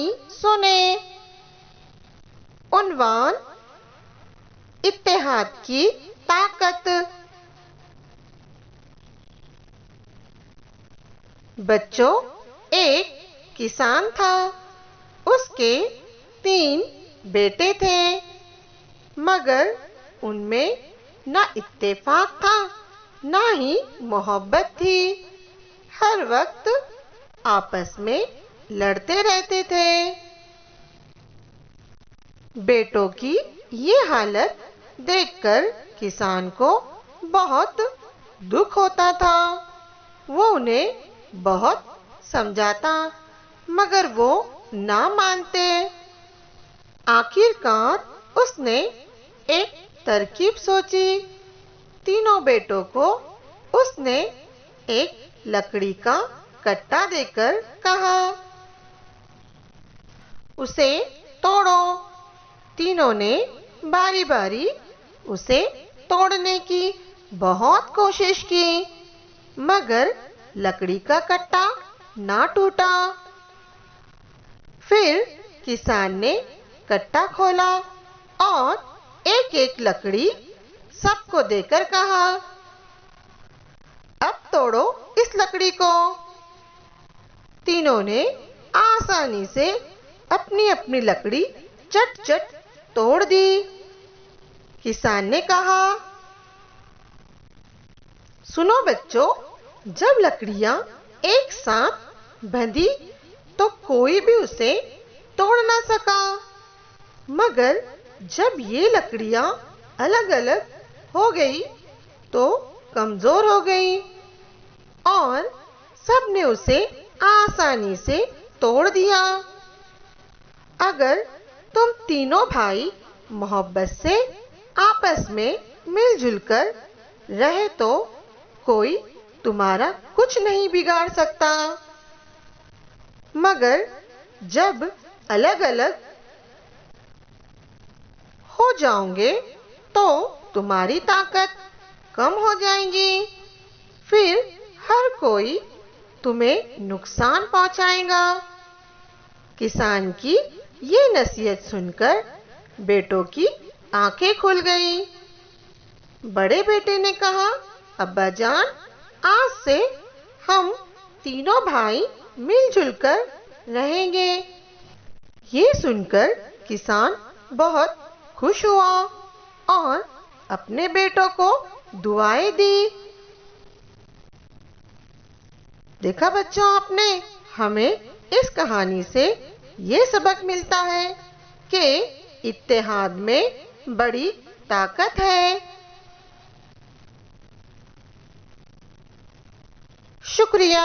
कहानी सुने। उन्वान: इत्तेहाद की ताकत। बच्चों, एक किसान था। उसके 3 बेटे थे, मगर उनमें ना इत्तेफाक था, ना ही मोहब्बत थी। हर वक्त आपस में लड़ते रहते थे। बेटों की ये हालत देखकर किसान को बहुत दुख होता था। वो उन्हें बहुत समझाता, मगर वो ना मानते। आखिरकार उसने एक तरकीब सोची। तीनों बेटों को उसने एक लकड़ी का कट्टा देकर कहा, उसे तोड़ो। तीनों ने बारी बारी उसे तोड़ने की बहुत कोशिश की, मगर लकड़ी का कट्टा ना टूटा। फिर किसान ने कट्टा खोला और एक एक लकड़ी सबको देकर कहा, अब तोड़ो इस लकड़ी को। तीनों ने आसानी से अपनी अपनी लकड़ी चट चट तोड़ दी। किसान ने कहा, सुनो बच्चों, जब लकड़ियां एक साथ बंधी तो कोई भी उसे तोड़ ना सका, मगर जब ये लकड़ियां अलग अलग हो गई तो कमजोर हो गई और सबने उसे आसानी से तोड़ दिया। अगर तुम तीनों भाई मोहब्बत से आपस में मिलजुल कर रहे तो कोई तुम्हारा कुछ नहीं बिगाड़ सकता, मगर जब अलग अलग हो जाओगे तो तुम्हारी ताकत कम हो जाएगी। फिर हर कोई तुम्हें नुकसान पहुंचाएगा। किसान की ये नसीहत सुनकर बेटों की आंखें खुल गई। बड़े बेटे ने कहा, अब्बा जान, आज से हम तीनों भाई मिलजुल कर रहेंगे। ये सुनकर किसान बहुत खुश हुआ और अपने बेटों को दुआएं दी। देखा बच्चों आपने, हमें इस कहानी से ये सबक मिलता है कि इत्तेहाद में बड़ी ताकत है। शुक्रिया।